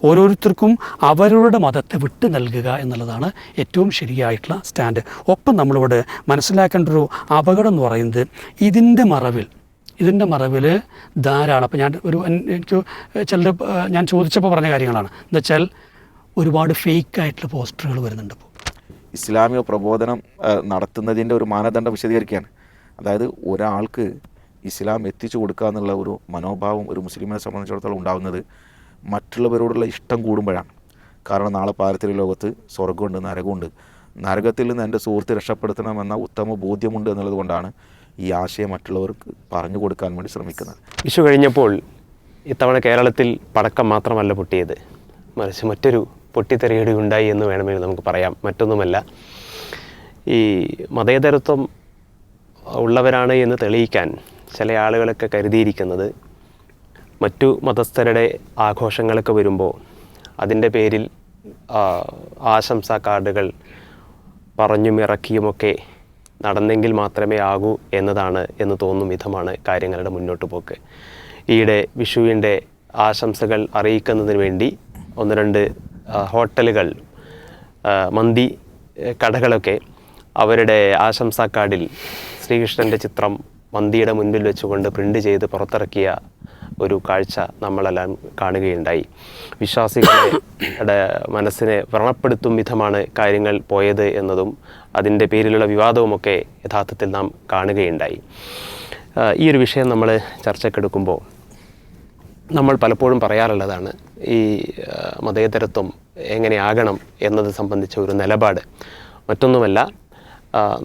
ഓരോരുത്തർക്കും അവരുടെ മതത്തെ വിട്ടു നൽകുക എന്നുള്ളതാണ് ഏറ്റവും ശരിയായിട്ടുള്ള സ്റ്റാൻഡ്. ഒപ്പം നമ്മളിവിടെ മനസ്സിലാക്കേണ്ട ഒരു അപകടം എന്ന് പറയുന്നത് ഇതിൻ്റെ മറവിൽ ധാരാളം, അപ്പോൾ എനിക്ക് ഞാൻ ചോദിച്ചപ്പോൾ പറഞ്ഞ കാര്യങ്ങളാണ്. എന്താ വെച്ചാൽ ഒരുപാട് ഫേക്കായിട്ടുള്ള പോസ്റ്ററുകൾ വരുന്നുണ്ട്. ഇപ്പോൾ ഇസ്ലാമിക പ്രബോധനം നടത്തുന്നതിൻ്റെ ഒരു മാനദണ്ഡം വിശദീകരിക്കുകയാണ്. അതായത് ഒരാൾക്ക് ഇസ്ലാം എത്തിച്ചു കൊടുക്കുക എന്നുള്ള ഒരു മനോഭാവം ഒരു മുസ്ലിമിനെ സംബന്ധിച്ചിടത്തോളം ഉണ്ടാകുന്നത് മറ്റുള്ളവരോടുള്ള ഇഷ്ടം കൂടുമ്പോഴാണ്. കാരണം നാളെ പാരത്രിക ലോകത്ത് സ്വർഗമുണ്ട്, നരകമുണ്ട്. നരകത്തിൽ നിന്ന് എൻ്റെ സുഹൃത്ത് രക്ഷപ്പെടുത്തണമെന്ന ഉത്തമ ബോധ്യമുണ്ട് എന്നുള്ളത് കൊണ്ടാണ് ഈ ആശയം മറ്റുള്ളവർക്ക് പറഞ്ഞു കൊടുക്കാൻ വേണ്ടി ശ്രമിക്കുന്നത്. വിഷു കഴിഞ്ഞപ്പോൾ ഇത്തവണ കേരളത്തിൽ പടക്കം മാത്രമല്ല പൊട്ടിയത്, മറിച്ച് മറ്റൊരു പൊട്ടിത്തെറിയടി ഉണ്ടായി എന്ന് വേണമെങ്കിൽ നമുക്ക് പറയാം. മറ്റൊന്നുമല്ല, ഈ മതേതരത്വം ഉള്ളവരാണ് എന്ന് തെളിയിക്കാൻ ചില ആളുകളൊക്കെ കരുതിയിരിക്കുന്നത് മറ്റു മതസ്ഥരുടെ ആഘോഷങ്ങളൊക്കെ വരുമ്പോൾ അതിൻ്റെ പേരിൽ ആശംസാ കാർഡുകൾ പറഞ്ഞും ഇറക്കിയുമൊക്കെ നടന്നെങ്കിൽ മാത്രമേ ആകൂ എന്ന് തോന്നും വിധമാണ് കാര്യങ്ങളുടെ മുന്നോട്ട് പോക്ക്. ഈയിടെ വിഷുവിൻ്റെ ആശംസകൾ അറിയിക്കുന്നതിന് വേണ്ടി 1-2 ഹോട്ടലുകൾ, മന്തി കടകളൊക്കെ അവരുടെ ആശംസാ കാർഡിൽ ശ്രീകൃഷ്ണൻ്റെ ചിത്രം മന്തിയുടെ മുൻപിൽ വെച്ചുകൊണ്ട് പ്രിൻ്റ് ചെയ്ത് പുറത്തിറക്കിയ ഒരു കാഴ്ച നമ്മളെല്ലാം കാണുകയുണ്ടായി. വിശ്വാസികളുടെ മനസ്സിനെ വ്രണപ്പെടുത്തും വിധമാണ് കാര്യങ്ങൾ പോയത് എന്നതും അതിൻ്റെ പേരിലുള്ള വിവാദവുമൊക്കെ യഥാർത്ഥത്തിൽ നാം കാണുകയുണ്ടായി. ഈ ഒരു വിഷയം നമ്മൾ ചർച്ചക്കെടുക്കുമ്പോൾ നമ്മൾ പലപ്പോഴും പറയാറുള്ളതാണ് ഈ മതേതരത്വം എങ്ങനെയാകണം എന്നത് സംബന്ധിച്ച ഒരു നിലപാട്. മറ്റൊന്നുമല്ല,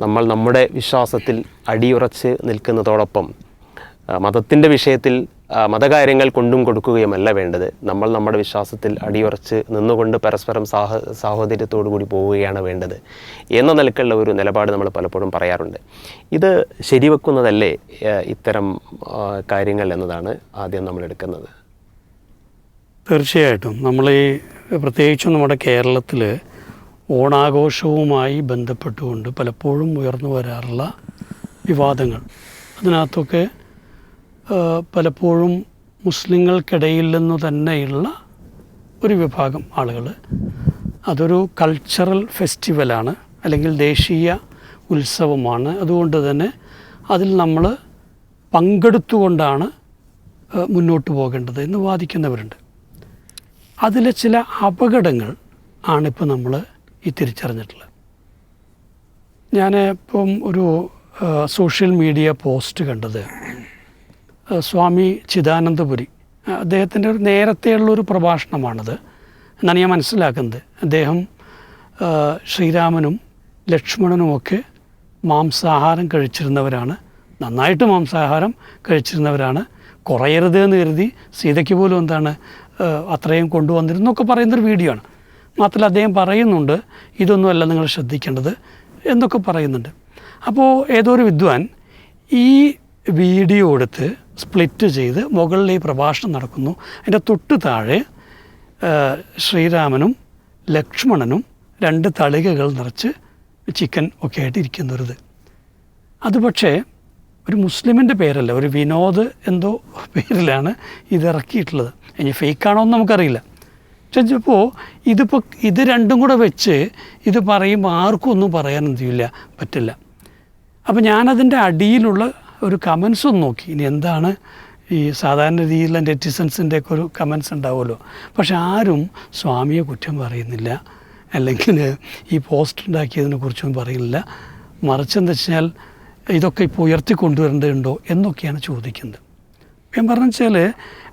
നമ്മൾ നമ്മുടെ വിശ്വാസത്തിൽ അടിയുറച്ച് നിൽക്കുന്നതോടൊപ്പം മതത്തിൻ്റെ വിഷയത്തിൽ മതകാര്യങ്ങൾ കൊണ്ടും കൊടുക്കുകയുമല്ല വേണ്ടത്. നമ്മൾ നമ്മുടെ വിശ്വാസത്തിൽ അടിയുറച്ച് നിന്നുകൊണ്ട് പരസ്പരം സാഹോദര്യത്തോടു കൂടി പോവുകയാണ് വേണ്ടത് എന്ന നിലക്കുള്ള ഒരു നിലപാട് നമ്മൾ പലപ്പോഴും പറയാറുണ്ട്. ഇത് ശരിവെക്കുന്നതല്ലേ ഇത്തരം കാര്യങ്ങൾ എന്നതാണ് ആദ്യം നമ്മൾ എടുക്കുന്നത്. തീർച്ചയായിട്ടും പ്രത്യേകിച്ചും നമ്മുടെ കേരളത്തിൽ ഓണാഘോഷവുമായി ബന്ധപ്പെട്ടുകൊണ്ട് പലപ്പോഴും ഉയർന്നു വരാറുള്ള വിവാദങ്ങൾ, അതിനകത്തൊക്കെ പലപ്പോഴും മുസ്ലിങ്ങൾക്കിടയിൽ നിന്ന് തന്നെയുള്ള ഒരു വിഭാഗം ആളുകൾ അതൊരു കൾച്ചറൽ ഫെസ്റ്റിവലാണ്, അല്ലെങ്കിൽ ദേശീയ ഉത്സവമാണ്, അതുകൊണ്ട് തന്നെ അതിൽ നമ്മൾ പങ്കെടുത്തുകൊണ്ടാണ് മുന്നോട്ട് പോകേണ്ടത് എന്ന് വാദിക്കുന്നവരുണ്ട്. അതിലെ ചില അപകടങ്ങൾ ആണിപ്പോൾ നമ്മൾ ഈ തിരിച്ചറിഞ്ഞിട്ടുള്ളത്. ഞാൻ ഇപ്പം ഒരു സോഷ്യൽ മീഡിയ പോസ്റ്റ് കണ്ടത് സ്വാമി ചിദാനന്ദപുരി, അദ്ദേഹത്തിൻ്റെ ഒരു നേരത്തെയുള്ളൊരു പ്രഭാഷണമാണത് എന്നാണ് ഞാൻ മനസ്സിലാക്കുന്നത്. അദ്ദേഹം ശ്രീരാമനും ലക്ഷ്മണനുമൊക്കെ മാംസാഹാരം കഴിച്ചിരുന്നവരാണ്, നന്നായിട്ട് മാംസാഹാരം കഴിച്ചിരുന്നവരാണ്. കുറയരുത് എന്ന് കരുതി സീതയ്ക്ക് പോലും അത്രയും കൊണ്ടുവന്നിരുന്നൊക്കെ പറയുന്നൊരു വീഡിയോ ആണ്. മാത്രമല്ല അദ്ദേഹം പറയുന്നുണ്ട് ഇതൊന്നുമല്ല നിങ്ങൾ ശ്രദ്ധിക്കേണ്ടത് എന്നൊക്കെ പറയുന്നുണ്ട്. അപ്പോൾ ഏതോ ഒരു വിദ്വാൻ ഈ വീഡിയോ എടുത്ത് സ്പ്ലിറ്റ് ചെയ്ത് മുകളിൽ ഈ പ്രഭാഷണം നടക്കുന്നു. അതിൻ്റെ തൊട്ട് താഴെ ശ്രീരാമനും ലക്ഷ്മണനും 2 തളികകൾ നിറച്ച് ചിക്കൻ ഒക്കെ ആയിട്ട് ഇരിക്കുന്നൊരിത്. അത് പക്ഷേ ഒരു മുസ്ലിമിൻ്റെ പേരല്ല, ഒരു വിനോദ് എന്തോ പേരിലാണ് ഇതിറക്കിയിട്ടുള്ളത്. ഇനി ഫേക്കാണോ എന്ന് നമുക്കറിയില്ല. അപ്പോൾ ഇത് രണ്ടും കൂടെ വെച്ച് ഇത് പറയുമ്പോൾ ആർക്കും ഒന്നും പറയാൻ പറ്റില്ല. അപ്പോൾ ഞാനതിൻ്റെ അടിയിലുള്ള ഒരു കമൻസ് ഒന്ന് നോക്കി. ഇനി എന്താണ് ഈ സാധാരണ രീതിയിലുള്ള നെറ്റിസൻസിൻ്റെയൊക്കെ ഒരു കമൻസ് ഉണ്ടാവുമല്ലോ, പക്ഷെ ആരും സ്വാമിയെ കുറ്റം പറയുന്നില്ല, അല്ലെങ്കിൽ ഈ പോസ്റ്റ് ഉണ്ടാക്കിയതിനെ കുറിച്ചൊന്നും പറയുന്നില്ല. മറിച്ചെന്ന് വെച്ചാൽ ഇതൊക്കെ ഇപ്പോൾ ഉയർത്തിക്കൊണ്ടുവരേണ്ടതുണ്ടോ എന്നൊക്കെയാണ് ചോദിക്കുന്നത്. ഞാൻ പറഞ്ഞു വെച്ചാൽ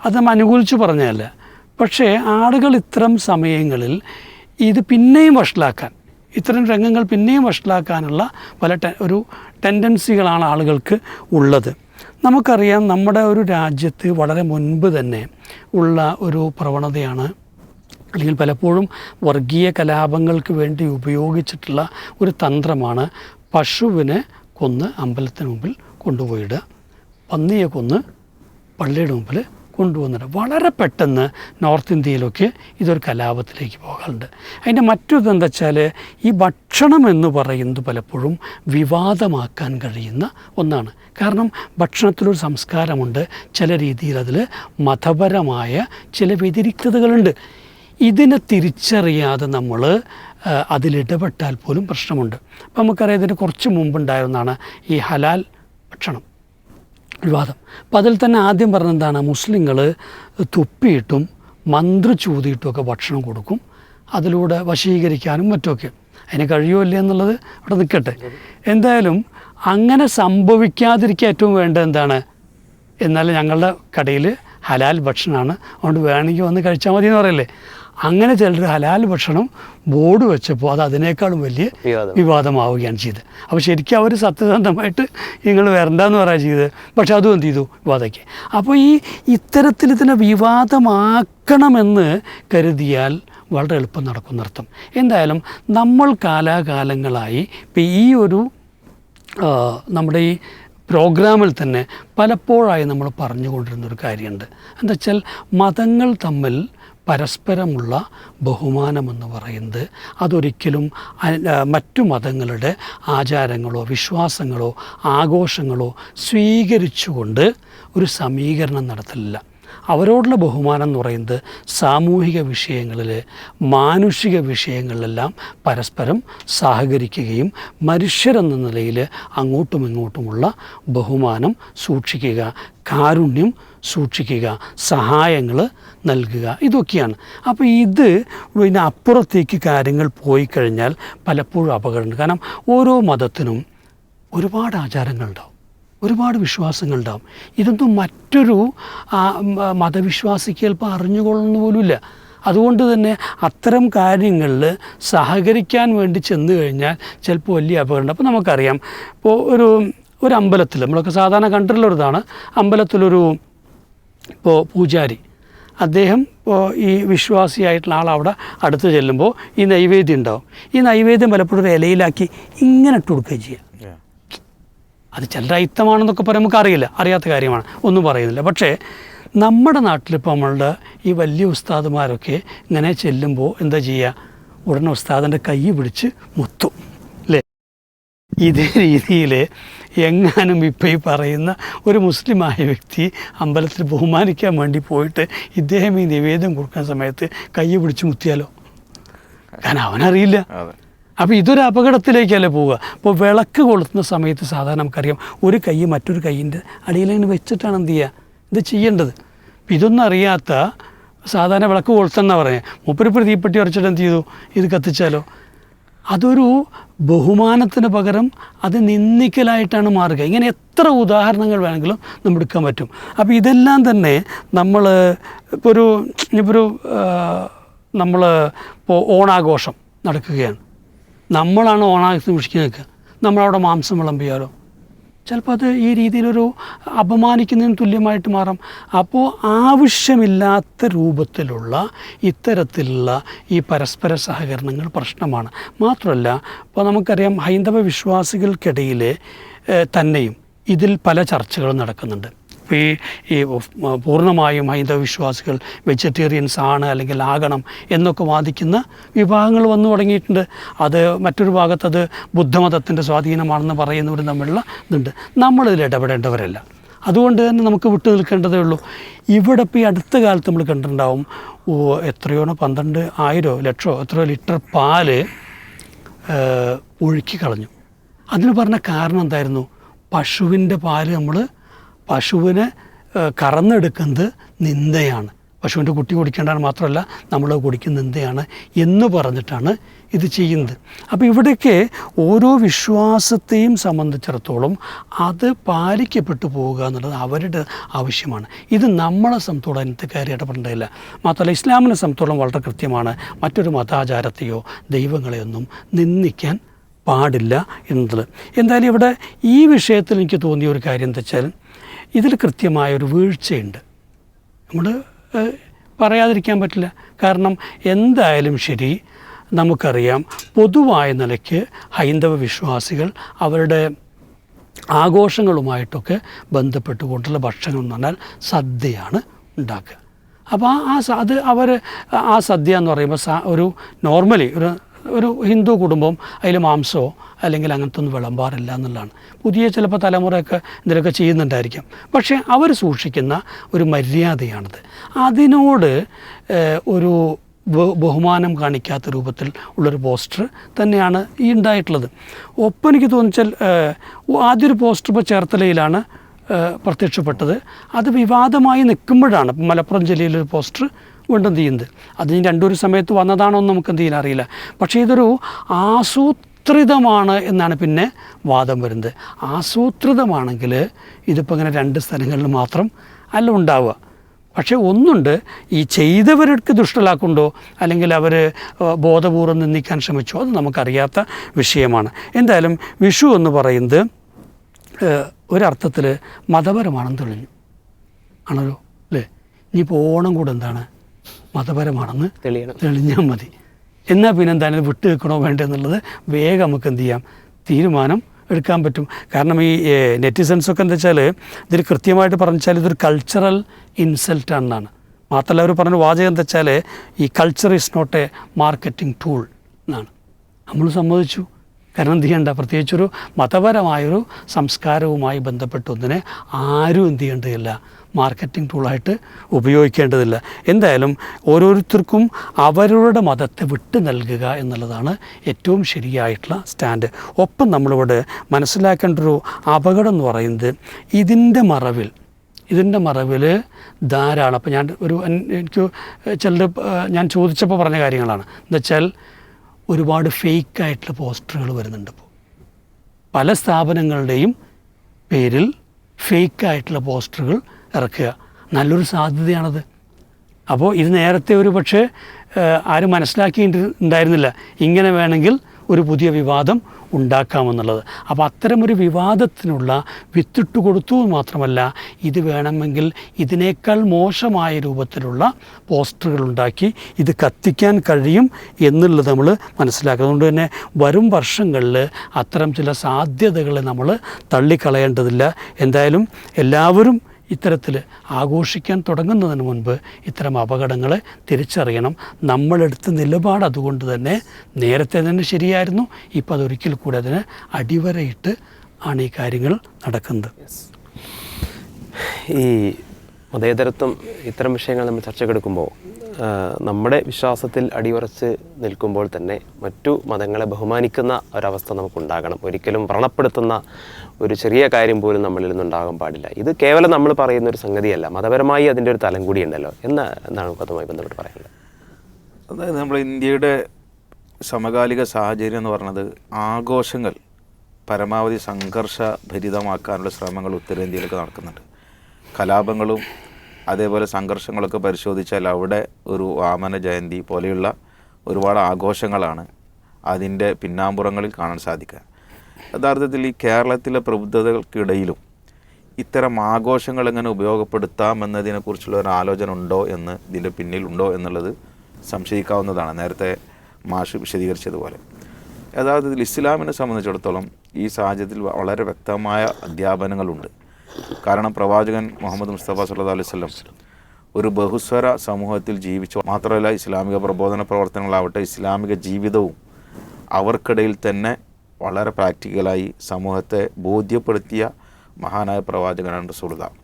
അത് നമ്മൾ അനുകൂലിച്ച് പറഞ്ഞതല്ല, പക്ഷേ ആളുകൾ ഇത്തരം സമയങ്ങളിൽ ഇത് പിന്നെയും വഷളാക്കാൻ, ഇത്തരം രംഗങ്ങൾ പിന്നെയും വഷളാക്കാനുള്ള ഒരു ടെൻഡൻസികളാണ് ആളുകൾക്ക് ഉള്ളത്. നമുക്കറിയാം, നമ്മുടെ ഒരു രാജ്യത്ത് വളരെ മുൻപ് തന്നെ ഉള്ള ഒരു പ്രവണതയാണ്, അല്ലെങ്കിൽ പലപ്പോഴും വർഗീയ കലാപങ്ങൾക്ക് വേണ്ടി ഉപയോഗിച്ചിട്ടുള്ള ഒരു തന്ത്രമാണ് പശുവിനെ കൊന്ന് അമ്പലത്തിന് മുമ്പിൽ കൊണ്ടുപോയിടുക, പന്നിയെ കൊന്ന് പള്ളിയുടെ മുമ്പിൽ കൊണ്ടുവന്നിട്ട് വളരെ പെട്ടെന്ന് നോർത്ത് ഇന്ത്യയിലൊക്കെ ഇതൊരു കലാപത്തിലേക്ക് പോകാറുണ്ട്. അതിൻ്റെ മറ്റൊരു എന്താ വെച്ചാൽ ഈ ഭക്ഷണം എന്ന് പറയുന്നത് പലപ്പോഴും വിവാദമാക്കാൻ കഴിയുന്ന ഒന്നാണ്. കാരണം ഭക്ഷണത്തിലൊരു സംസ്കാരമുണ്ട്, ചില രീതിയിൽ അതിൽ മതപരമായ ചില വ്യതിരിക്തതകളുണ്ട്. ഇതിനെ തിരിച്ചറിയാതെ നമ്മൾ അതിലിടപെട്ടാൽ പോലും പ്രശ്നമുണ്ട്. അപ്പം നമുക്കറിയാം ഇതിന് കുറച്ച് മുമ്പുണ്ടായിരുന്നതാണ് ഈ ഹലാൽ ഭക്ഷണം വിവാദം. അപ്പോൾ അതിൽ തന്നെ ആദ്യം പറഞ്ഞെന്താണ്, മുസ്ലിങ്ങൾ തുപ്പിയിട്ടും മന്ത്രിച്ചൂതിയിട്ടുമൊക്കെ ഭക്ഷണം കൊടുക്കും, അതിലൂടെ വശീകരിക്കാനും മറ്റുമൊക്കെ. അതിന് കഴിയുമോ ഇല്ല എന്നുള്ളത് അവിടെ നിൽക്കട്ടെ. എന്തായാലും അങ്ങനെ സംഭവിക്കാതിരിക്കുക ഏറ്റവും വേണ്ടത് എന്താണ്, എന്നാൽ ഞങ്ങളുടെ കടയിൽ ഹലാൽ ഭക്ഷണമാണ്, അതുകൊണ്ട് വേണമെങ്കിൽ വന്ന് കഴിച്ചാൽ മതി എന്ന് പറയല്ലേ. അങ്ങനെ ചിലർ ഹലാൽ ഭക്ഷണം ബോർഡ് വെച്ചപ്പോൾ അത് അതിനേക്കാളും വലിയ വിവാദമാവുകയാണ് ചെയ്തത്. അപ്പോൾ ശരിക്കും അവർ സത്യസന്ധമായിട്ട് നിങ്ങൾ വരണ്ടെന്ന് പറയുക ചെയ്തത്, പക്ഷെ അതും എന്ത് ചെയ്തു, വിവാദമാക്കി. അപ്പോൾ ഇത്തരത്തിൽ ഇതിനെ വിവാദമാക്കണമെന്ന് കരുതിയാൽ വളരെ എളുപ്പം നടക്കുന്നർത്ഥം. എന്തായാലും നമ്മൾ കാലാകാലങ്ങളായി ഇപ്പം ഈ ഒരു നമ്മുടെ ഈ പ്രോഗ്രാമിൽ തന്നെ പലപ്പോഴായി നമ്മൾ പറഞ്ഞുകൊണ്ടിരുന്നൊരു കാര്യമുണ്ട്. എന്താ വെച്ചാൽ മതങ്ങൾ തമ്മിൽ പരസ്പരമുള്ള ബഹുമാനമെന്ന് പറയുന്നത് അതൊരിക്കലും മറ്റു മതങ്ങളുടെ ആചാരങ്ങളോ വിശ്വാസങ്ങളോ ആഘോഷങ്ങളോ സ്വീകരിച്ചുകൊണ്ട് ഒരു സമീകരണം നടത്തലില്ല. അവരോടുള്ള ബഹുമാനം എന്ന് പറയുന്നത് സാമൂഹിക വിഷയങ്ങളിൽ മാനുഷിക വിഷയങ്ങളിലെല്ലാം പരസ്പരം സഹകരിക്കുകയും മനുഷ്യരെന്ന നിലയിൽ അങ്ങോട്ടും ഇങ്ങോട്ടുമുള്ള ബഹുമാനം സൂക്ഷിക്കുക, കാരുണ്യം സൂക്ഷിക്കുക, സഹായങ്ങൾ നൽകുക, ഇതൊക്കെയാണ്. അപ്പോൾ പിന്നെ അപ്പുറത്തേക്ക് കാര്യങ്ങൾ പോയി കഴിഞ്ഞാൽ പലപ്പോഴും അപകടമുണ്ട്. കാരണം ഓരോ മതത്തിനും ഒരുപാട് ആചാരങ്ങളുണ്ടാവും, ഒരുപാട് വിശ്വാസങ്ങളുണ്ടാവും. ഇതൊന്നും മറ്റൊരു മതവിശ്വാസിക്ക് ചിലപ്പോൾ അറിഞ്ഞുകൊള്ളുന്ന പോലുമില്ല. അതുകൊണ്ട് തന്നെ അത്തരം കാര്യങ്ങളിൽ സഹകരിക്കാൻ വേണ്ടി ചെന്ന് കഴിഞ്ഞാൽ ചിലപ്പോൾ വലിയ അപകടമുണ്ട്. അപ്പോൾ നമുക്കറിയാം, ഇപ്പോൾ ഒരു അമ്പലത്തിൽ നമ്മളൊക്കെ സാധാരണ കണ്ടിട്ടുള്ളൊരിതാണ്, ഇപ്പോൾ പൂജാരി അദ്ദേഹം ഈ വിശ്വാസിയായിട്ടുള്ള ആളവിടെ അടുത്ത് ചെല്ലുമ്പോൾ ഈ നൈവേദ്യം ഉണ്ടാവും. ഈ നൈവേദ്യം പലപ്പോഴും ഒരു ഇലയിലാക്കി ഇങ്ങനെ ഇട്ട് കൊടുക്കുകയും ചെയ്യാം. അത് ചിലർ അയിത്തമാണെന്നൊക്കെ പറയാൻ നമുക്കറിയില്ല, അറിയാത്ത കാര്യമാണ്, ഒന്നും പറയുന്നില്ല. പക്ഷേ നമ്മുടെ നാട്ടിലിപ്പോൾ നമ്മളുടെ ഈ വലിയ ഉസ്താദുമാരൊക്കെ ഇങ്ങനെ ചെല്ലുമ്പോൾ എന്താ ചെയ്യുക, ഉടനെ ഉസ്താദിൻ്റെ കൈ പിടിച്ച് മുത്തും അല്ലേ. ഇതേ രീതിയിൽ എങ്ങാനും ഇപ്പോൾ ഈ പറയുന്ന ഒരു മുസ്ലിമായ വ്യക്തി അമ്പലത്തിൽ ബഹുമാനിക്കാൻ വേണ്ടി പോയിട്ട് ഇദ്ദേഹം ഈ നിവേദ്യം കൊടുക്കുന്ന സമയത്ത് കൈ പിടിച്ച് മുത്തിയാലോ, കാരണം അവനറിയില്ല. അപ്പോൾ ഇതൊരു അപകടത്തിലേക്കല്ലേ പോവുക. ഇപ്പോൾ വിളക്ക് കൊളുത്തുന്ന സമയത്ത് സാധാരണ നമുക്കറിയാം ഒരു കൈ മറ്റൊരു കൈയിൻ്റെ അടിയിലിങ്ങനെ വെച്ചിട്ടാണ് എന്ത് ചെയ്യുക, ഇത് ചെയ്യേണ്ടത്. അപ്പം ഇതൊന്നും അറിയാത്ത സാധാരണ വിളക്ക് കൊളുത്തെന്നാണ് പറയുന്നത്, മൂപ്പരിപ്പോൾ തീപ്പെട്ടി ഉറച്ചിട്ട് എന്ത് ചെയ്തു, ഇത് കത്തിച്ചാലോ. അതൊരു ബഹുമാനത്തിന് പകരം അത് നിന്ദിക്കലായിട്ടാണ് മാറുക. ഇങ്ങനെ എത്ര ഉദാഹരണങ്ങൾ വേണമെങ്കിലും നമ്മൾ എടുക്കാൻ പറ്റും. അപ്പോൾ ഇതെല്ലാം തന്നെ ഇപ്പോൾ ഓണാഘോഷം നടക്കുകയാണ്, നമ്മളാണ് ഓണാഘോഷം വീക്ഷിക്കാൻ നിൽക്കുക, നമ്മളവിടെ മാംസം വിളമ്പിയാലോ, ചിലപ്പോൾ അത് ഈ രീതിയിലൊരു അപമാനിക്കുന്നതിന് തുല്യമായിട്ട് മാറാം. അപ്പോൾ ആവശ്യമില്ലാത്ത രൂപത്തിലുള്ള ഇത്തരത്തിലുള്ള ഈ പരസ്പര സഹകരണങ്ങൾ പ്രശ്നമാണ്. മാത്രമല്ല ഇപ്പോൾ നമുക്കറിയാം ഹൈന്ദവ വിശ്വാസികൾക്കിടയിൽ തന്നെയും ഇതിൽ പല ചർച്ചകളും നടക്കുന്നുണ്ട്. ഇപ്പോൾ ഈ പൂർണ്ണമായും ഹൈന്ദവ വിശ്വാസികൾ വെജിറ്റേറിയൻസ് ആണ് അല്ലെങ്കിൽ ആകണം എന്നൊക്കെ വാദിക്കുന്ന വിഭാഗങ്ങൾ വന്നു തുടങ്ങിയിട്ടുണ്ട്. അത് മറ്റൊരു ഭാഗത്തത് ബുദ്ധമതത്തിൻ്റെ സ്വാധീനമാണെന്ന് പറയുന്നവർ തമ്മിലുള്ള ഇതുണ്ട്. നമ്മളിതിൽ ഇടപെടേണ്ടവരല്ല, അതുകൊണ്ട് തന്നെ നമുക്ക് വിട്ടു നിൽക്കേണ്ടതേ ഉള്ളൂ. ഇവിടെ ഇപ്പോൾ ഈ അടുത്ത കാലത്ത് നമ്മൾ കണ്ടിട്ടുണ്ടാവും, എത്രയോ 12,000 ലക്ഷമോ എത്രയോ ലിറ്റർ പാല് ഒഴുക്കി കളഞ്ഞു. അതിന് പറഞ്ഞ കാരണം എന്തായിരുന്നു, പശുവിൻ്റെ പാല് പശുവിനെ കറന്നെടുക്കുന്നത് നിന്ദയാണ്, പശുവിൻ്റെ കുട്ടി കുടിക്കേണ്ടതാണ്, മാത്രമല്ല നമ്മൾ കുടിക്കുന്ന നിന്ദയാണ് എന്ന് പറഞ്ഞിട്ടാണ് ഇത് ചെയ്യുന്നത്. അപ്പോൾ ഇവിടെയൊക്കെ ഓരോ വിശ്വാസത്തെയും സംബന്ധിച്ചിടത്തോളം അത് പാലിക്കപ്പെട്ടു പോവുക എന്നുള്ളത് അവരുടെ ആവശ്യമാണ്. ഇത് നമ്മളെ സംബന്ധിച്ചോളം അതിനകത്ത് കയറി ഇടപെടേണ്ടതില്ല. മാത്രമല്ല ഇസ്ലാമിനെ സംബന്ധിച്ചോളം വളരെ കൃത്യമാണ്, മറ്റൊരു മതാചാരത്തെയോ ദൈവങ്ങളെയൊന്നും നിന്ദിക്കാൻ പാടില്ല എന്നുള്ളത്. എന്തായാലും ഇവിടെ ഈ വിഷയത്തിൽ എനിക്ക് തോന്നിയ ഒരു കാര്യം എന്താ വെച്ചാൽ, ഇതിൽ കൃത്യമായൊരു വീഴ്ചയുണ്ട്, നമ്മൾ പറയാതിരിക്കാൻ പറ്റില്ല. കാരണം എന്തായാലും ശരി, നമുക്കറിയാം പൊതുവായ നിലയ്ക്ക് ഹൈന്ദവ വിശ്വാസികൾ അവരുടെ ആഘോഷങ്ങളുമായിട്ടൊക്കെ ബന്ധപ്പെട്ടുകൊണ്ടുള്ള ഭക്ഷണം എന്ന് പറഞ്ഞാൽ സദ്യയാണ് ഉണ്ടാക്കുക. അപ്പോൾ ആ സദ്യ എന്ന് പറയുമ്പോൾ നോർമലി ഒരു ഹിന്ദു കുടുംബം അതിൽ മാംസമോ അല്ലെങ്കിൽ അങ്ങനത്തെ ഒന്നും വിളമ്പാറില്ല എന്നുള്ളതാണ്. പുതിയ ചിലപ്പോൾ തലമുറയൊക്കെ എന്തെങ്കിലുമൊക്കെ ചെയ്യുന്നുണ്ടായിരിക്കാം, പക്ഷേ അവർ സൂക്ഷിക്കുന്ന ഒരു മര്യാദയാണിത്. അതിനോട് ബഹുമാനം കാണിക്കാത്ത രൂപത്തിൽ ഉള്ളൊരു പോസ്റ്റർ തന്നെയാണ് ഈ ഉണ്ടായിട്ടുള്ളത്. ഒപ്പം എനിക്ക് തോന്നിച്ചാൽ ആദ്യമൊരു പോസ്റ്റർ ഇപ്പോൾ ചേർത്തലയിലാണ് പ്രത്യക്ഷപ്പെട്ടത്. അത് വിവാദമായി നിൽക്കുമ്പോഴാണ് മലപ്പുറം ജില്ലയിലൊരു പോസ്റ്റർ വീണ്ടും ചെയ്യുന്നത്. അതിന് രണ്ടൊരു സമയത്ത് വന്നതാണോ എന്ന് നമുക്ക് എന്ത് ചെയ്യാൻ അറിയില്ല. പക്ഷേ ഇതൊരു ആസൂത്രിതമാണ് എന്നാണ് പിന്നെ വാദം വരുന്നത്. ആസൂത്രിതമാണെങ്കിൽ ഇതിപ്പോൾ ഇങ്ങനെ 2 സ്ഥലങ്ങളിൽ മാത്രം അല്ല ഉണ്ടാവുക. പക്ഷേ ഒന്നുണ്ട്, ഈ ചെയ്തവർക്ക് ദുഷ്ടലാക്കുണ്ടോ അല്ലെങ്കിൽ അവർ ബോധപൂർവ്വം നിന്ദിക്കാൻ ശ്രമിച്ചോ അത് നമുക്കറിയാത്ത വിഷയമാണ്. എന്തായാലും വിഷു എന്ന് പറയുന്നത് ഒരർത്ഥത്തിൽ മതപരമാണെന്ന് തെളിഞ്ഞു ആണല്ലോ അല്ലേ. ഇനിയിപ്പോൾ ഓണം കൂടെ എന്താണ് മതപരമാണെന്ന് തെളിഞ്ഞാൽ മതി. എന്നാൽ പിന്നെ എന്താണ് വിട്ടു വെക്കണോ വേണ്ടെന്നുള്ളത് വേഗം നമുക്ക് എന്ത് ചെയ്യാം, തീരുമാനം എടുക്കാൻ പറ്റും. കാരണം ഈ നെറ്റിസൻസൊക്കെ എന്താ വെച്ചാൽ ഇതിൽ കൃത്യമായിട്ട് പറഞ്ഞാൽ ഇതൊരു കൾച്ചറൽ ഇൻസൾട്ടാണെന്നാണ്. മാത്രമല്ല അവർ പറഞ്ഞ വാചകം എന്താ വെച്ചാൽ ഈ culture is not a marketing tool എന്നാണ്. നമ്മൾ സമ്മതിച്ചു. കാരണം എന്ത് ചെയ്യേണ്ട, പ്രത്യേകിച്ചൊരു മതപരമായൊരു സംസ്കാരവുമായി ബന്ധപ്പെട്ട ഒന്നിനെ ആരും എന്ത് ചെയ്യേണ്ടതില്ല, മാർക്കറ്റിംഗ് ടൂളായിട്ട് ഉപയോഗിക്കേണ്ടതില്ല. എന്തായാലും ഓരോരുത്തർക്കും അവരുടെ മതത്തെ വിട്ടു നൽകുക എന്നുള്ളതാണ് ഏറ്റവും ശരിയായിട്ടുള്ള സ്റ്റാൻഡ്. ഒപ്പം നമ്മളിവിടെ മനസ്സിലാക്കേണ്ട ഒരു അപകടം എന്ന് പറയുന്നത് ഇതിൻ്റെ മറവിൽ ധാരാളം, അപ്പോൾ എനിക്ക് ചിലർ ഞാൻ ചോദിച്ചപ്പോൾ പറഞ്ഞ കാര്യങ്ങളാണ്. എന്നുവെച്ചാൽ ഒരുപാട് ഫേക്കായിട്ടുള്ള പോസ്റ്ററുകൾ വരുന്നുണ്ട്. ഇപ്പോൾ പല സ്ഥാപനങ്ങളുടെയും പേരിൽ ഫേക്കായിട്ടുള്ള പോസ്റ്ററുകൾ ഇറക്കുക നല്ലൊരു സാധ്യതയാണത്. അപ്പോൾ ഇത് നേരത്തെ ഒരു പക്ഷേ ആരും മനസ്സിലാക്കിയിട്ടുണ്ടായിരുന്നില്ല ഇങ്ങനെ വേണമെങ്കിൽ ഒരു പുതിയ വിവാദം ഉണ്ടാക്കാമെന്നുള്ളത്. അപ്പോൾ അത്തരമൊരു വിവാദത്തിനുള്ള വിത്തിട്ട് കൊടുത്തു മാത്രമല്ല, ഇത് വേണമെങ്കിൽ ഇതിനേക്കാൾ മോശമായ രൂപത്തിലുള്ള പോസ്റ്ററുകൾ ഉണ്ടാക്കി ഇത് കത്തിക്കാൻ കഴിയും എന്നുള്ളത് നമ്മൾ മനസ്സിലാക്കുക. അതുകൊണ്ട് തന്നെ വരും വർഷങ്ങളിൽ അത്തരം ചില സാധ്യതകളെ നമ്മൾ തള്ളിക്കളയേണ്ടതില്ല. എന്തായാലും എല്ലാവരും ഇത്തരത്തിൽ ആഘോഷിക്കാൻ തുടങ്ങുന്നതിന് മുൻപ് ഇത്തരം അപകടങ്ങളെ തിരിച്ചറിയണം. നമ്മളെടുത്ത നിലപാട് അതുകൊണ്ട് തന്നെ നേരത്തെ തന്നെ ശരിയായിരുന്നു. ഇപ്പോൾ അതൊരിക്കൽ കൂടെ അതിന് അടിവരയിട്ട് ആണ് ഈ കാര്യങ്ങൾ നടക്കുന്നത്. ഈ മതേതരത്വം ഇത്തരം വിഷയങ്ങൾ നമ്മൾ ചർച്ചക്കെടുക്കുമ്പോൾ നമ്മുടെ വിശ്വാസത്തിൽ അടിയുറച്ച് നിൽക്കുമ്പോൾ തന്നെ മറ്റു മതങ്ങളെ ബഹുമാനിക്കുന്ന ഒരവസ്ഥ നമുക്കുണ്ടാകണം. ഒരിക്കലും വ്രണപ്പെടുത്തുന്ന ഒരു ചെറിയ കാര്യം പോലും നമ്മളിൽ നിന്നുണ്ടാകാൻ പാടില്ല. ഇത് കേവലം നമ്മൾ പറയുന്ന ഒരു സംഗതിയല്ല, മതപരമായി അതിൻ്റെ ഒരു തലം കൂടിയുണ്ടല്ലോ. എന്താണ് അതുമായി ബന്ധപ്പെട്ട് പറയുന്നത്? അതായത് നമ്മൾ ഇന്ത്യയുടെ സമകാലിക സാഹചര്യം എന്ന് പറയുന്നത് ആഘോഷങ്ങൾ പരമാവധി സംഘർഷഭരിതമാക്കാനുള്ള ശ്രമങ്ങൾ ഉത്തരേന്ത്യയിലൊക്കെ നടക്കുന്നുണ്ട്. കലാപങ്ങളും അതേപോലെ സംഘർഷങ്ങളൊക്കെ പരിശോധിച്ചാൽ അവിടെ ഒരു വാമന ജയന്തി പോലെയുള്ള ഒരുപാട് ആഘോഷങ്ങളാണ് അതിൻ്റെ പിന്നാമ്പുറങ്ങളിൽ കാണാൻ സാധിക്കുക. യഥാർത്ഥത്തിൽ ഈ കേരളത്തിലെ പ്രബുദ്ധതകൾക്കിടയിലും ഇത്തരം ആഘോഷങ്ങൾ എങ്ങനെ ഉപയോഗപ്പെടുത്താമെന്നതിനെക്കുറിച്ചുള്ള ഒരു ആലോചന ഉണ്ടോ എന്ന് ഇതിൻ്റെ പിന്നിലുണ്ടോ എന്നുള്ളത് സംശയിക്കാവുന്നതാണ്. നേരത്തെ മാഷ് വിശദീകരിച്ചതുപോലെ യഥാർത്ഥത്തിൽ ഇസ്ലാമിനെ സംബന്ധിച്ചിടത്തോളം ഈ സാഹചര്യത്തിൽ വളരെ വ്യക്തമായ അധ്യാപനങ്ങളുണ്ട്. കാരണം പ്രവാചകൻ മുഹമ്മദ് മുസ്തഫ സല്ലല്ലാഹു അലൈഹി വസല്ലം ഒരു ബഹുസ്വര സമൂഹത്തിൽ ജീവിച്ചു. മാത്രമല്ല ഇസ്ലാമിക പ്രബോധന പ്രവർത്തനങ്ങളാവട്ടെ ഇസ്ലാമിക ജീവിതവും അവർക്കിടയിൽ തന്നെ വളരെ പ്രാക്ടിക്കലായി സമൂഹത്തെ ബോധ്യപ്പെടുത്തിയ മഹാനായ പ്രവാചകനാണ് റസൂലുള്ളാഹ്.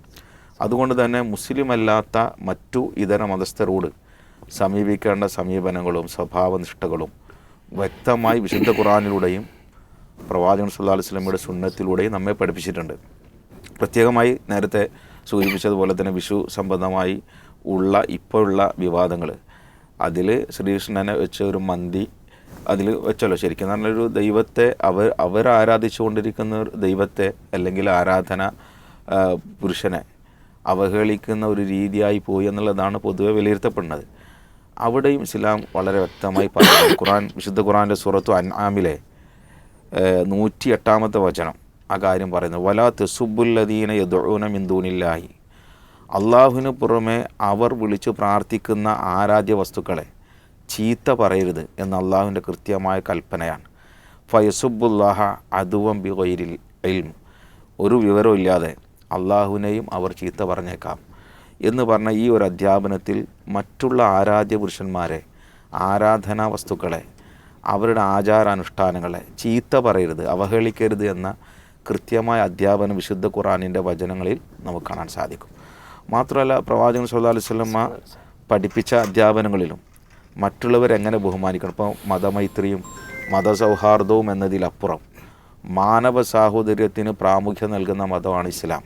അതുകൊണ്ട് തന്നെ മുസ്ലിം അല്ലാത്ത മറ്റു ഇതര മതസ്ഥരോട് സമീപിക്കേണ്ട സമീപനങ്ങളും സ്വഭാവനിഷ്ഠകളും വ്യക്തമായി വിശുദ്ധ ഖുർആനിലൂടെയും പ്രവാചകൻ സല്ലല്ലാഹു അലൈഹി വസല്ലമയുടെ സുന്നത്തിലൂടെയും നമ്മെ പഠിപ്പിച്ചിട്ടുണ്ട്. പ്രത്യേകമായി നേരത്തെ സൂചിപ്പിച്ചതുപോലെ തന്നെ വിഷു സംബന്ധമായി ഉള്ള ഇപ്പോഴുള്ള വിവാദങ്ങൾ, അതിൽ ശ്രീകൃഷ്ണനെ വെച്ച ഒരു മന്തി അതിൽ വെച്ചല്ലോ. ശരിക്കും നല്ലൊരു ദൈവത്തെ അവർ ആരാധിച്ചുകൊണ്ടിരിക്കുന്ന ഒരു ദൈവത്തെ അല്ലെങ്കിൽ ആരാധന പുരുഷനെ അവഹേളിക്കുന്ന ഒരു രീതിയായി പോയി എന്നുള്ളതാണ് പൊതുവെ വിലയിരുത്തപ്പെടുന്നത്. അവിടെയും ഇസ്ലാം വളരെ വ്യക്തമായി പറയുന്നു. വിശുദ്ധ ഖുർആൻ്റെ സൂറത്തു അൻആമിലെ 108-ാമത്തെ വചനം ആ കാര്യം പറയുന്നത്, വലാ തസുബ്ബുല്ലദീന യദ്ഊന മിൻ ദൂനില്ലാഹി, അള്ളാഹുവിന് പുറമെ അവർ വിളിച്ചു പ്രാർത്ഥിക്കുന്ന ആരാധ്യ വസ്തുക്കളെ ചീത്ത പറയരുത് എന്ന അള്ളാഹുവിൻ്റെ കൃത്യമായ കൽപ്പനയാണ്. ഫയസുബ്ബുല്ലാഹ അദുവം ബിഗൈരിൽ ഇൽം, ഒരു വിവരവും ഇല്ലാതെ അള്ളാഹുവിനെയും അവർ ചീത്ത പറഞ്ഞേക്കാം എന്ന് പറഞ്ഞ ഈ ഒരു അധ്യാപനത്തിൽ മറ്റുള്ള ആരാധ്യ പുരുഷന്മാരെ, ആരാധനാ വസ്തുക്കളെ, അവരുടെ ആചാരാനുഷ്ഠാനങ്ങളെ ചീത്ത പറയരുത്, അവഹേളിക്കരുത് എന്ന കൃത്യമായ അധ്യാപനം വിശുദ്ധ ഖുർആനിൻ്റെ വചനങ്ങളിൽ നമുക്ക് കാണാൻ സാധിക്കും. മാത്രമല്ല പ്രവാചകൻ സല്ലല്ലാഹു അലൈഹി വസല്ലം പഠിപ്പിച്ച അധ്യാപനങ്ങളിലും മറ്റുള്ളവരെങ്ങനെ ബഹുമാനിക്കണം. ഇപ്പോൾ മതമൈത്രിയും മതസൗഹാർദ്ദവും എന്നതിലപ്പുറം മാനവ സാഹോദര്യത്തിന് പ്രാമുഖ്യം നൽകുന്ന മതമാണ് ഇസ്ലാം.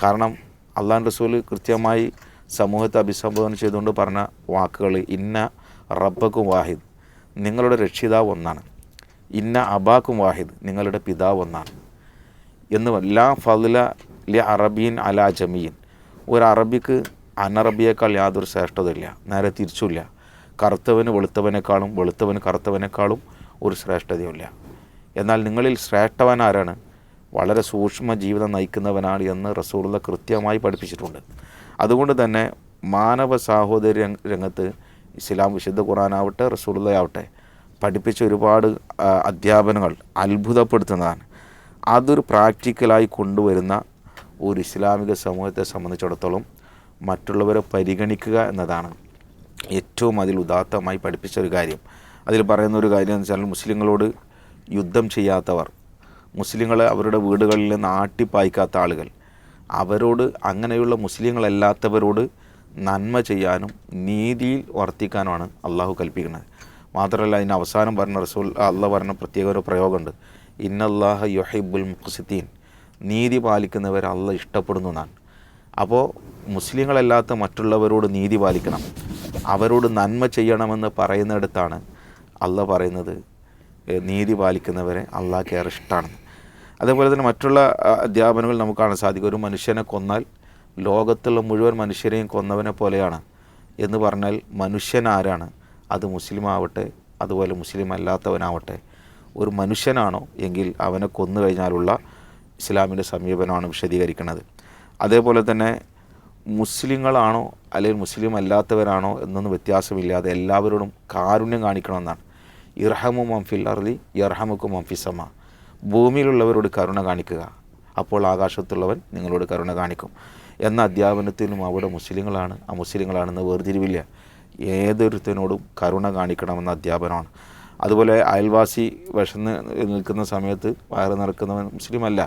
കാരണം അള്ളാഹു റസൂൽ കൃത്യമായി സമൂഹത്തെ അഭിസംബോധന ചെയ്തുകൊണ്ട് പറഞ്ഞ വാക്കുകൾ, ഇന്ന റബ്ബക്കും വാഹിദ്, നിങ്ങളുടെ രക്ഷിതാവ് ഒന്നാണ്. ഇന്ന അബാക്കും വാഹിദ്, നിങ്ങളുടെ പിതാവ് ഒന്നാണ്. എന്ന് ലാ ഫദ്ല ലി അറബീൻ അലാ ജമീൻ, ഒരു അറബിക്ക് അനറബിയേക്കാൾ യാതൊരു ശ്രേഷ്ഠതയില്ല, നേരെ തിരിച്ചില്ല. കറുത്തവന് വെളുത്തവനേക്കാളും വെളുത്തവന് കറുത്തവനേക്കാളും ഒരു ശ്രേഷ്ഠതയുമില്ല. എന്നാൽ നിങ്ങളിൽ ശ്രേഷ്ഠവൻ ആരാണ്? വളരെ സൂക്ഷ്മ ജീവിതം നയിക്കുന്നവനാണ് എന്ന് റസൂലുള്ള കൃത്യമായി പഠിപ്പിച്ചിട്ടുണ്ട്. അതുകൊണ്ട് തന്നെ മാനവ സാഹോദര്യ രംഗത്ത് ഇസ്ലാം, വിശുദ്ധ ഖുർആനാവട്ടെ റസൂലുള്ളയാവട്ടെ പഠിപ്പിച്ച ഒരുപാട് അധ്യാപനങ്ങൾ അത്ഭുതപ്പെടുത്തുന്നതാണ്. അതൊരു പ്രാക്ടിക്കലായി കൊണ്ടുവരുന്ന ഒരു ഇസ്ലാമിക സമൂഹത്തെ സംബന്ധിച്ചിടത്തോളം മറ്റുള്ളവരെ പരിഗണിക്കുക എന്നതാണ് ഏറ്റവും അതിൽ ഉദാത്തമായി പഠിപ്പിച്ച ഒരു കാര്യം. അതിൽ പറയുന്ന ഒരു കാര്യം എന്ന് വെച്ചാൽ, മുസ്ലിങ്ങളോട് യുദ്ധം ചെയ്യാത്തവർ, മുസ്ലിങ്ങളെ അവരുടെ വീടുകളിൽ നിന്ന് ആട്ടിപ്പായിക്കാത്ത ആളുകൾ, അവരോട്, അങ്ങനെയുള്ള മുസ്ലിങ്ങളല്ലാത്തവരോട് നന്മ ചെയ്യാനും നീതിയിൽ വർത്തിക്കാനുമാണ് അള്ളാഹു കൽപ്പിക്കുന്നത്. മാത്രമല്ല അതിന് അവസാനം പറഞ്ഞ റസൂൽ അള്ളാഹ് പറഞ്ഞ പ്രത്യേക ഒരു പ്രയോഗമുണ്ട്, ഇന്നല്ലാഹ യുഹിബ്ബുൽ മുഖ്സിതീൻ, നീതി പാലിക്കുന്നവരെ അള്ളാഹ് ഇഷ്ടപ്പെടുന്നു എന്നാണ്. അപ്പോൾ മുസ്ലിങ്ങളല്ലാത്ത മറ്റുള്ളവരോട് നീതി പാലിക്കണം, അവരോട് നന്മ ചെയ്യണമെന്ന് പറയുന്നിടത്താണ് അള്ളാഹ് പറയുന്നത് നീതി പാലിക്കുന്നവരെ അള്ളാഹ്ക്ക് ഏറെ ഇഷ്ടമാണെന്ന്. അതേപോലെ തന്നെ മറ്റുള്ള അധ്യാപനങ്ങൾ നമുക്ക് കാണാൻ സാധിക്കും. ഒരു മനുഷ്യനെ കൊന്നാൽ ലോകത്തുള്ള മുഴുവൻ മനുഷ്യരെയും കൊന്നവനെ പോലെയാണ് എന്ന് പറഞ്ഞാൽ മനുഷ്യൻ ആരാണ്? അത് മുസ്ലിം ആവട്ടെ, അതുപോലെ മുസ്ലിം അല്ലാത്തവനാവട്ടെ, ഒരു മനുഷ്യനാണോ എങ്കിൽ അവനെ കൊന്നു കഴിഞ്ഞാലുള്ള ഇസ്ലാമിൻ്റെ സമീപനമാണ് വിശദീകരിക്കുന്നത്. അതേപോലെ തന്നെ മുസ്ലിങ്ങളാണോ അല്ലെങ്കിൽ മുസ്ലിം അല്ലാത്തവരാണോ എന്നൊന്നും വ്യത്യാസമില്ലാതെ എല്ലാവരോടും കാരുണ്യം കാണിക്കണമെന്നാണ്. ഇർഹമു മംഫിൽ അർളി യർഹമുക്കും മംഫിസമ, ഭൂമിയിലുള്ളവരോട് കരുണ കാണിക്കുക, അപ്പോൾ ആകാശത്തുള്ളവൻ നിങ്ങളോട് കരുണ കാണിക്കും എന്ന അധ്യാപനത്തിനും അവിടെ മുസ്ലിങ്ങളാണ് അമുസ്ലിങ്ങളാണെന്ന് വേർതിരിവില്ല. ഏതൊരുത്തനോടും കരുണ കാണിക്കണമെന്ന അധ്യാപനമാണ്. അതുപോലെ അയൽവാസി വിശന്ന് നിൽക്കുന്ന സമയത്ത് വയറ് നിറക്കുന്നവൻ മുസ്ലിമല്ല.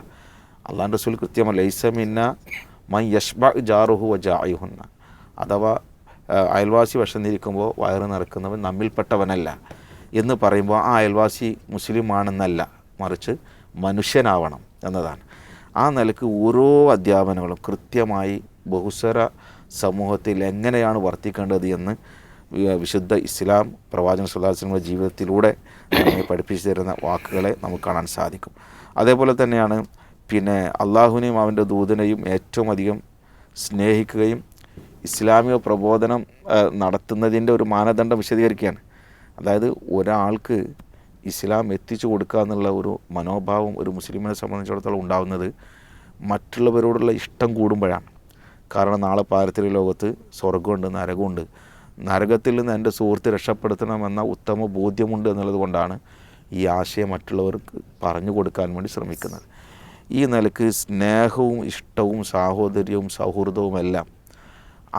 അള്ളാഹു റസൂൽ കൃത്യമല്ല, ലൈസ മിന്ന മൻ യഷ്ബ ജാറുഹു വജാഇഹുന്ന, അഥവാ അയൽവാസി വിശന്നിരിക്കുമ്പോൾ വയറ് നിറക്കുന്നവൻ നമ്മിൽപ്പെട്ടവനല്ല എന്ന് പറയുമ്പോൾ ആ അയൽവാസി മുസ്ലിമാണെന്നല്ല, മറിച്ച് മനുഷ്യനാവണം എന്നതാണ്. ആ നിലക്ക് ഓരോ അധ്യാപനങ്ങളും കൃത്യമായി ബഹുസ്വര സമൂഹത്തിൽ എങ്ങനെയാണ് വർത്തിക്കേണ്ടത് എന്ന് വിശുദ്ധ ഇസ്ലാം പ്രവാചകൻ സ്വല്ലല്ലാഹു അലൈഹി വസല്ലമയുടെ ജീവിതത്തിലൂടെ നമ്മെ പഠിപ്പിച്ചു തരുന്ന വാക്കുകളെ നമുക്ക് കാണാൻ സാധിക്കും. അതേപോലെ തന്നെയാണ് അള്ളാഹുവിനെയും അവൻ്റെ ദൂതനെയും ഏറ്റവും അധികം സ്നേഹിക്കുകയും ഇസ്ലാമിക പ്രബോധനം നടത്തുന്നതിൻ്റെ ഒരു മാനദണ്ഡം വിശദീകരിക്കുകയാണ്. അതായത് ഒരാൾക്ക് ഇസ്ലാം എത്തിച്ചു കൊടുക്കുക എന്നുള്ള ഒരു മനോഭാവം ഒരു മുസ്ലിമിനെ സംബന്ധിച്ചിടത്തോളം ഉണ്ടാകുന്നത് മറ്റുള്ളവരോടുള്ള ഇഷ്ടം കൂടുമ്പോഴാണ്. കാരണം നാളെ പാരത്രിക ലോകത്ത് സ്വർഗമുണ്ട്, നരകമുണ്ട്, നരകത്തിൽ നിന്ന് എൻ്റെ സുഹൃത്ത് രക്ഷപ്പെടുത്തണമെന്ന ഉത്തമ ബോധ്യമുണ്ട് എന്നുള്ളത് കൊണ്ടാണ് ഈ ആശയം മറ്റുള്ളവർക്ക് പറഞ്ഞു കൊടുക്കാൻ വേണ്ടി ശ്രമിക്കുന്നത്. ഈ നിലക്ക് സ്നേഹവും ഇഷ്ടവും സാഹോദര്യവും സൗഹൃദവും എല്ലാം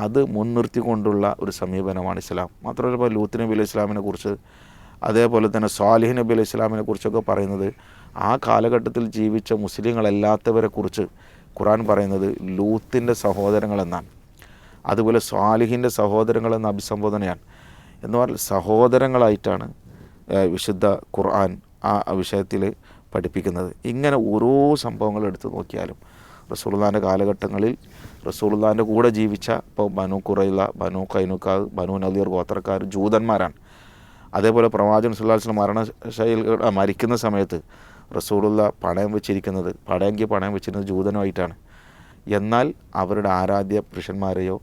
അത് മുൻനിർത്തിക്കൊണ്ടുള്ള ഒരു സമീപനമാണ് ഇസ്ലാം. മാത്രമല്ല ഇപ്പോൾ ലൂത്ത് നബി അലൈഹി ഇസ്ലാമിനെ കുറിച്ച്, അതേപോലെ തന്നെ സ്വാലിഹ് നബി അലൈഹി ഇസ്ലാമിനെ കുറിച്ചൊക്കെ പറയുന്നത് ആ കാലഘട്ടത്തിൽ ജീവിച്ച മുസ്ലിങ്ങളല്ലാത്തവരെ കുറിച്ച് ഖുർആൻ പറയുന്നത് ലൂത്തിൻ്റെ സഹോദരങ്ങളെന്നാണ്. അതുപോലെ സ്വാലിഹിൻ്റെ സഹോദരങ്ങളെന്ന അഭിസംബോധനയാണ്. എന്ന് പറഞ്ഞാൽ സഹോദരങ്ങളായിട്ടാണ് വിശുദ്ധ ഖുർആൻ ആ വിഷയത്തിൽ പഠിപ്പിക്കുന്നത്. ഇങ്ങനെ ഓരോ സംഭവങ്ങൾ എടുത്ത് നോക്കിയാലും റസൂലുള്ളാഹിൻ്റെ കാലഘട്ടങ്ങളിൽ റസൂലുള്ളാഹിൻ്റെ കൂടെ ജീവിച്ച ഇപ്പോൾ ബനു ഖുറൈള, ബനു ഖൈനുഖാ, ബനു നദീർ ഗോത്രക്കാർ ജൂതന്മാരാണ്. അതേപോലെ പ്രവാചകൻ സ്വല്ലല്ലാഹു അലൈഹി വസല്ലം മരിക്കുന്ന സമയത്ത് റസൂലുള്ള പണയം വെച്ചിരുന്നത് ജൂതനുമായിട്ടാണ്. എന്നാൽ അവരുടെ ആരാധ്യ പുരുഷന്മാരെയോ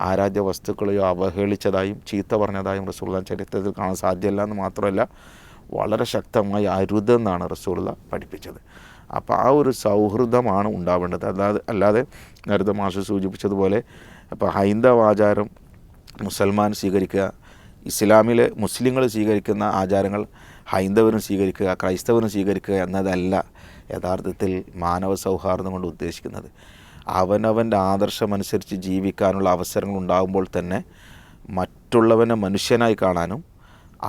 ആരാധ്യ വസ്തുക്കളെയോ അവഹേളിച്ചതായും ചീത്ത പറഞ്ഞതായും റസൂലുള്ളാഹിന്റെ ചരിത്രത്തിൽ കാണാൻ സാധ്യമല്ല എന്ന് മാത്രമല്ല വളരെ ശക്തമായി അരുതെന്നാണ് റസൂലുള്ള പഠിപ്പിച്ചത്. അപ്പോൾ ആ ഒരു സൗഹൃദമാണ് ഉണ്ടാവേണ്ടത്. അല്ലാതെ നേരത്തെ മാഷ് സൂചിപ്പിച്ചതുപോലെ ഇപ്പോൾ ഹൈന്ദവ ആചാരം മുസൽമാൻ സ്വീകരിക്കുക, ഇസ്ലാമിലെ മുസ്ലിങ്ങൾ സ്വീകരിക്കുന്ന ആചാരങ്ങൾ ഹൈന്ദവരും സ്വീകരിക്കുക, ക്രൈസ്തവരും സ്വീകരിക്കുക എന്നതല്ല യഥാർത്ഥത്തിൽ മാനവ സൗഹാർദ്ദം കൊണ്ട് ഉദ്ദേശിക്കുന്നത്. അവനവൻ്റെ ആദർശമനുസരിച്ച് ജീവിക്കാനുള്ള അവസരങ്ങൾ ഉണ്ടാകുമ്പോൾ തന്നെ മറ്റുള്ളവനെ മനുഷ്യനായി കാണാനും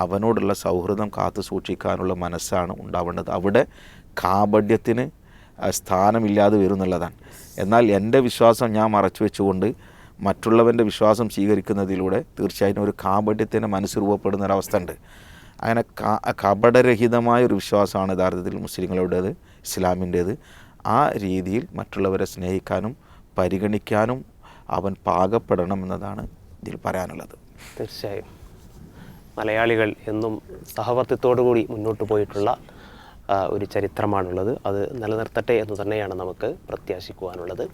അവനോടുള്ള സൗഹൃദം കാത്തു സൂക്ഷിക്കാനുള്ള മനസ്സാണ് ഉണ്ടാവേണ്ടത്. അവിടെ കാപഢ്യത്തിന് സ്ഥാനമില്ലാതെ വരുന്നുള്ളതാണ്. എന്നാൽ എൻ്റെ വിശ്വാസം ഞാൻ മറച്ചു വെച്ചുകൊണ്ട് മറ്റുള്ളവൻ്റെ വിശ്വാസം സ്വീകരിക്കുന്നതിലൂടെ തീർച്ചയായിട്ടും ഒരു കാപട്യത്തിൻ്റെ മനസ്സ് രൂപപ്പെടുന്ന ഒരവസ്ഥ ഉണ്ട്. അങ്ങനെ കപടരഹിതമായ ഒരു വിശ്വാസമാണ് യഥാർത്ഥത്തിൽ മുസ്ലിങ്ങളുടേത്, ഇസ്ലാമിൻ്റേത്. ആ രീതിയിൽ മറ്റുള്ളവരെ സ്നേഹിക്കാനും പരിഗണിക്കാനും അവൻ പാകപ്പെടണം എന്നതാണ് ഇതിൽ പറയാനുള്ളത്. തീർച്ചയായും മലയാളികൾ എന്നും സഹവർത്തിത്തോടുകൂടി മുന്നോട്ട് പോയിട്ടുള്ള ഒരു ചരിത്രമാണുള്ളത്. അത് നിലനിർത്തട്ടെ എന്ന് തന്നെയാണ് നമുക്ക് പ്രത്യാശിക്കുവാനുള്ളത്.